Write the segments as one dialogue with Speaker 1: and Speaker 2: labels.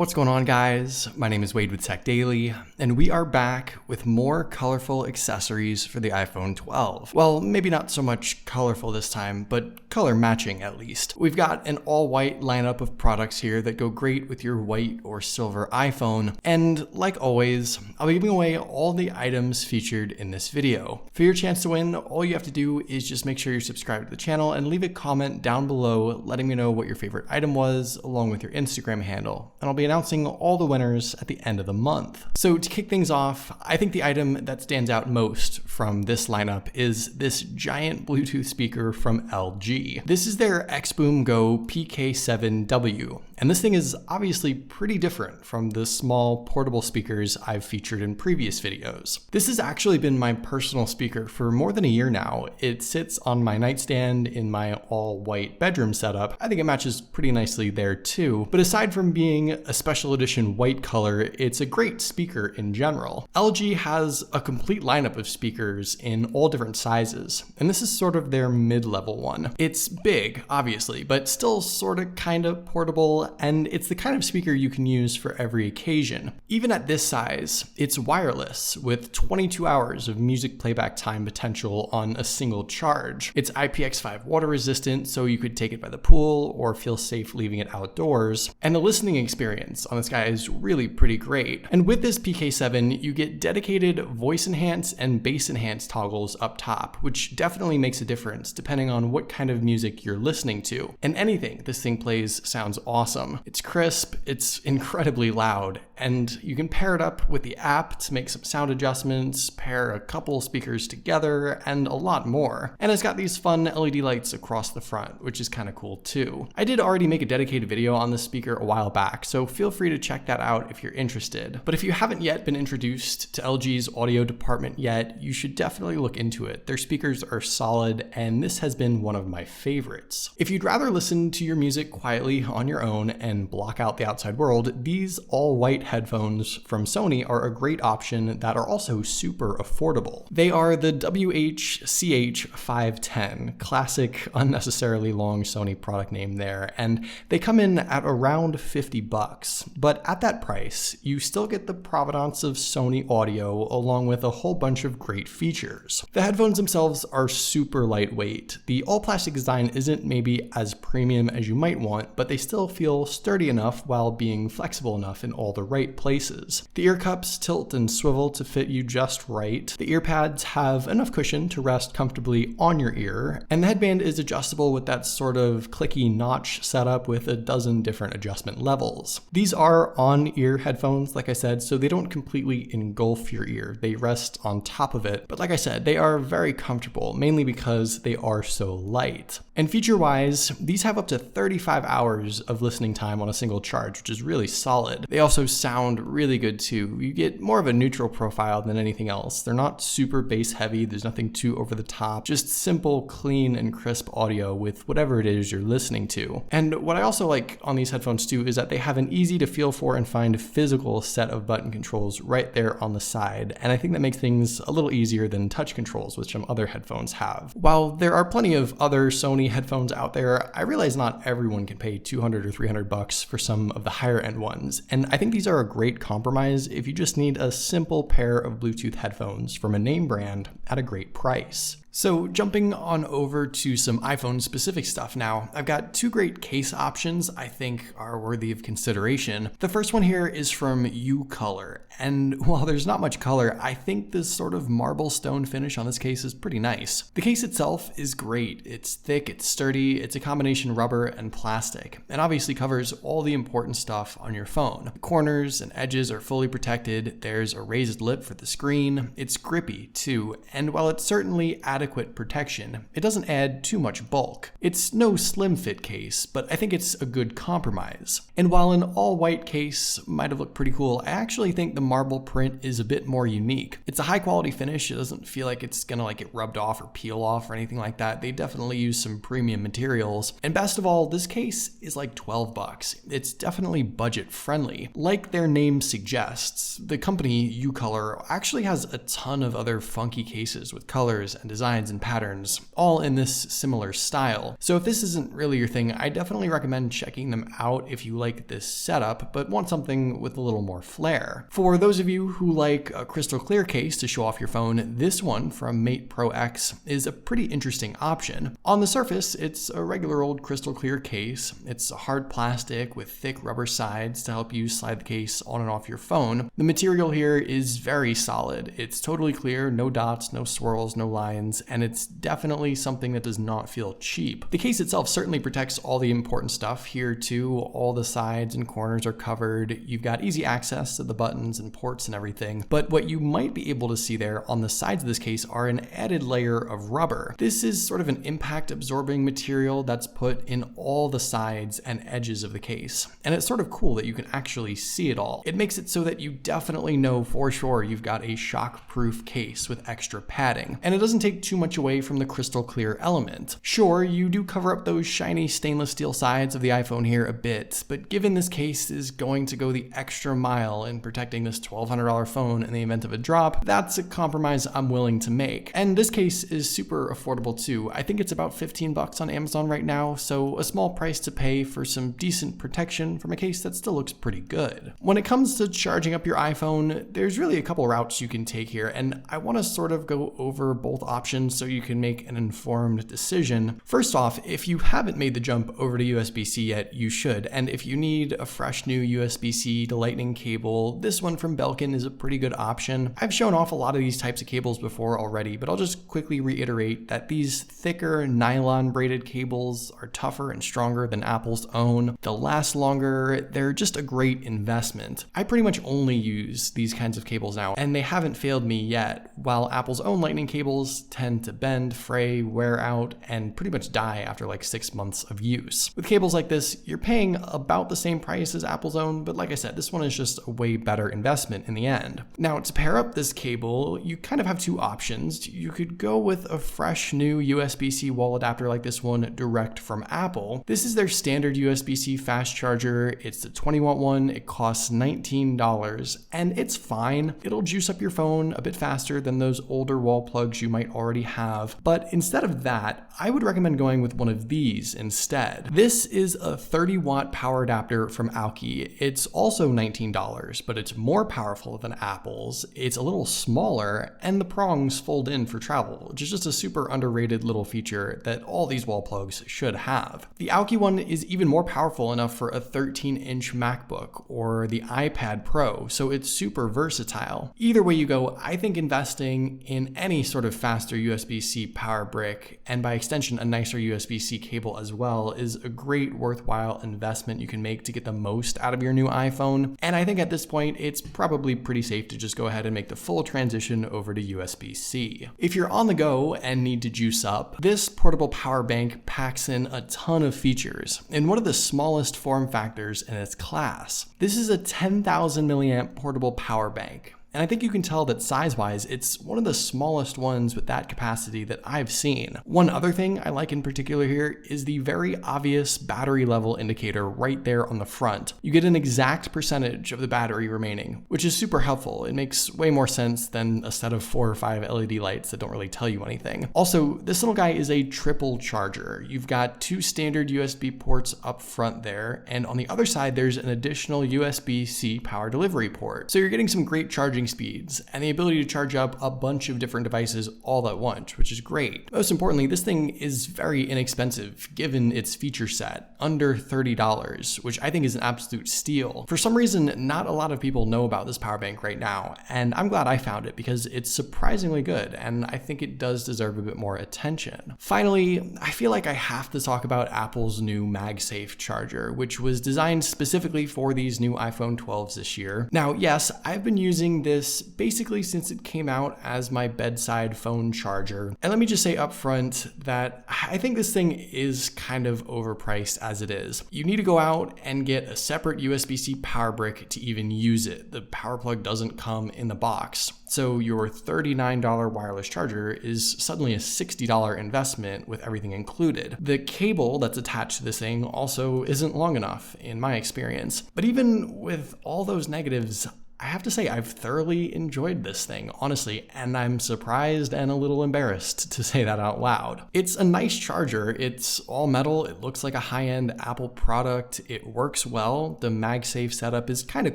Speaker 1: What's going on, guys? My name is Wade with TechDaily, and we are back with more colorful accessories for the iPhone 12. Well, maybe not so much colorful this time, but color matching at least. We've got an all-white lineup of products here that go great with your white or silver iPhone, and like always, I'll be giving away all the items featured in this video. For your chance to win, all you have to do is just make sure you're subscribed to the channel and leave a comment down below letting me know what your favorite item was, along with your Instagram handle, and I'll be announcing all the winners at the end of the month. So to kick things off, I think the item that stands out most from this lineup is this giant Bluetooth speaker from LG. This is their XBoom Go PK7W, and this thing is obviously pretty different from the small portable speakers I've featured in previous videos. This has actually been my personal speaker for more than a year now. It sits on my nightstand in my all-white bedroom setup. I think it matches pretty nicely there too, but aside from being a special edition white color, it's a great speaker in general. LG has a complete lineup of speakers in all different sizes, and this is sort of their mid-level one. It's big, obviously, but still sort of kind of portable, and it's the kind of speaker you can use for every occasion. Even at this size, it's wireless with 22 hours of music playback time potential on a single charge. It's IPX5 water resistant, so you could take it by the pool or feel safe leaving it outdoors, and the listening experience on this guy is really pretty great. And with this PK7, you get dedicated voice enhance and bass enhance toggles up top, which definitely makes a difference depending on what kind of music you're listening to. And anything this thing plays sounds awesome. It's crisp, it's incredibly loud, and you can pair it up with the app to make some sound adjustments, pair a couple speakers together, and a lot more. And it's got these fun LED lights across the front, which is kind of cool too. I did already make a dedicated video on this speaker a while back, so feel free to check that out if you're interested. But if you haven't yet been introduced to LG's audio department yet, you should definitely look into it. Their speakers are solid, and this has been one of my favorites. If you'd rather listen to your music quietly on your own and block out the outside world, these all-white headphones from Sony are a great option that are also super affordable. They are the WH-CH510, classic, unnecessarily long Sony product name there, and they come in at around $50. But at that price, you still get the provenance of Sony audio along with a whole bunch of great features. The headphones themselves are super lightweight. The all-plastic design isn't maybe as premium as you might want, but they still feel sturdy enough while being flexible enough in all the right places. The ear cups tilt and swivel to fit you just right. The ear pads have enough cushion to rest comfortably on your ear, and the headband is adjustable with that sort of clicky notch setup with a dozen different adjustment levels. These are on-ear headphones, like I said, so they don't completely engulf your ear. They rest on top of it, but like I said, they are very comfortable, mainly because they are so light. And feature-wise, these have up to 35 hours of listening time on a single charge, which is really solid. They also sound really good too. You get more of a neutral profile than anything else. They're not super bass heavy, there's nothing too over the top, just simple, clean, and crisp audio with whatever it is you're listening to. And what I also like on these headphones too is that they have an easy to feel for and find physical set of button controls right there on the side, and I think that makes things a little easier than touch controls, which some other headphones have. While there are plenty of other Sony headphones out there, I realize not everyone can pay $200 or $300 for some of the higher end ones, and I think these are a great compromise if you just need a simple pair of Bluetooth headphones from a name brand at a great price. So jumping on over to some iPhone specific stuff now, I've got two great case options I think are worthy of consideration. The first one here is from UColor, and while there's not much color, I think this sort of marble stone finish on this case is pretty nice. The case itself is great. It's thick, it's sturdy, it's a combination rubber and plastic, and obviously covers all the important stuff on your phone. The corners and edges are fully protected, there's a raised lip for the screen, it's grippy too, and while it's certainly adequate protection, it doesn't add too much bulk. It's no slim fit case, but I think it's a good compromise. And while an all-white case might have looked pretty cool, I actually think the marble print is a bit more unique. It's a high-quality finish. It doesn't feel like it's gonna get rubbed off or peel off or anything like that. They definitely use some premium materials. And best of all, this case is like $12. It's definitely budget friendly. Like their name suggests, the company UColor actually has a ton of other funky cases with colors and designs designs and patterns, all in this similar style. So if this isn't really your thing, I definitely recommend checking them out if you like this setup, but want something with a little more flair. For those of you who like a crystal clear case to show off your phone, this one from Mate Pro X is a pretty interesting option. On the surface, it's a regular old crystal clear case. It's a hard plastic with thick rubber sides to help you slide the case on and off your phone. The material here is very solid. It's totally clear, no dots, no swirls, no lines, and it's definitely something that does not feel cheap. The case itself certainly protects all the important stuff here too. All the sides and corners are covered. You've got easy access to the buttons and ports and everything. But what you might be able to see there on the sides of this case are an added layer of rubber. This is sort of an impact absorbing material that's put in all the sides and edges of the case. And it's sort of cool that you can actually see it all. It makes it so that you definitely know for sure you've got a shock-proof case with extra padding. And it doesn't take too much away from the crystal clear element. Sure, you do cover up those shiny stainless steel sides of the iPhone here a bit, but given this case is going to go the extra mile in protecting this $1,200 phone in the event of a drop, that's a compromise I'm willing to make. And this case is super affordable too. I think it's about $15 on Amazon right now, so a small price to pay for some decent protection from a case that still looks pretty good. When it comes to charging up your iPhone, there's really a couple routes you can take here, and I want to sort of go over both options so you can make an informed decision. First off, if you haven't made the jump over to USB-C yet, you should, and if you need a fresh new USB-C to Lightning cable, this one from Belkin is a pretty good option. I've shown off a lot of these types of cables before already, but I'll just quickly reiterate that these thicker nylon braided cables are tougher and stronger than Apple's own. They'll last longer. They're just a great investment. I pretty much only use these kinds of cables now, and they haven't failed me yet, while Apple's own Lightning cables tend to bend, fray, wear out, and pretty much die after like 6 months of use. With cables like this, you're paying about the same price as Apple's own, but like I said, this one is just a way better investment in the end. Now, to pair up this cable, you kind of have two options. You could go with a fresh new USB-C wall adapter like this one direct from Apple. This is their standard USB-C fast charger. It's the 20-watt one. It costs $19, and it's fine. It'll juice up your phone a bit faster than those older wall plugs you might already have. But instead of that, I would recommend going with one of these instead. This is a 30-watt power adapter from Alki. It's also $19, but it's more powerful than Apple's. It's a little smaller, and the prongs fold in for travel, which is just a super underrated little feature that all these wall plugs should have. The Alki one is even more powerful enough for a 13-inch MacBook or the iPad Pro, so it's super versatile. Either way you go, I think investing in any sort of faster USB-C power brick, and by extension a nicer USB-C cable as well, is a great worthwhile investment you can make to get the most out of your new iPhone. And I think at this point it's probably pretty safe to just go ahead and make the full transition over to USB-C. If you're on the go and need to juice up, this portable power bank packs in a ton of features in one of the smallest form factors in its class. This is a 10,000 milliamp portable power bank. And I think you can tell that size-wise, it's one of the smallest ones with that capacity that I've seen. One other thing I like in particular here is the very obvious battery level indicator right there on the front. You get an exact percentage of the battery remaining, which is super helpful. It makes way more sense than a set of 4 or 5 LED lights that don't really tell you anything. Also, this little guy is a triple charger. You've got 2 standard USB ports up front there, and on the other side, there's an additional USB-C power delivery port. So you're getting some great charging speeds and the ability to charge up a bunch of different devices all at once, which is great. Most importantly, this thing is very inexpensive given its feature set, under $30, which I think is an absolute steal. For some reason, not a lot of people know about this power bank right now, and I'm glad I found it because it's surprisingly good, and I think it does deserve a bit more attention. Finally, I feel like I have to talk about Apple's new MagSafe charger, which was designed specifically for these new iPhone 12s this year. Now, yes, I've been using this basically since it came out as my bedside phone charger. And let me just say up front that I think this thing is kind of overpriced as it is. You need to go out and get a separate USB-C power brick to even use it. The power plug doesn't come in the box. So your $39 wireless charger is suddenly a $60 investment with everything included. The cable that's attached to this thing also isn't long enough in my experience. But even with all those negatives, I have to say I've thoroughly enjoyed this thing, honestly, and I'm surprised and a little embarrassed to say that out loud. It's a nice charger. It's all metal. It looks like a high-end Apple product. It works well. The MagSafe setup is kind of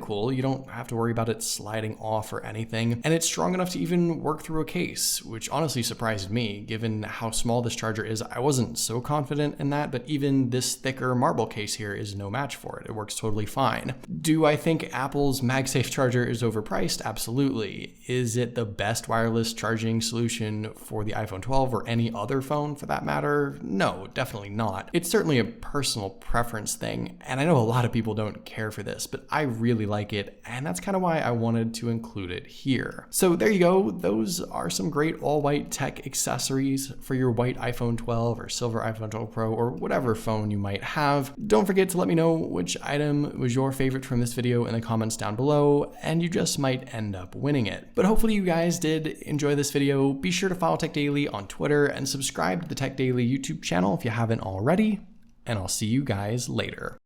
Speaker 1: cool. You don't have to worry about it sliding off or anything. And it's strong enough to even work through a case, which honestly surprised me. Given how small this charger is, I wasn't so confident in that, but even this thicker marble case here is no match for it. It works totally fine. Do I think Apple's MagSafe charger is overpriced? Absolutely. Is it the best wireless charging solution for the iPhone 12 or any other phone for that matter? No, definitely not. It's certainly a personal preference thing, and I know a lot of people don't care for this, but I really like it, and that's kind of why I wanted to include it here. So there you go. Those are some great all-white tech accessories for your white iPhone 12 or silver iPhone 12 Pro or whatever phone you might have. Don't forget to let me know which item was your favorite from this video in the comments down below, and you just might end up winning it. But hopefully you guys did enjoy this video. Be sure to follow TechDaily on Twitter and subscribe to the TechDaily YouTube channel if you haven't already, and I'll see you guys later.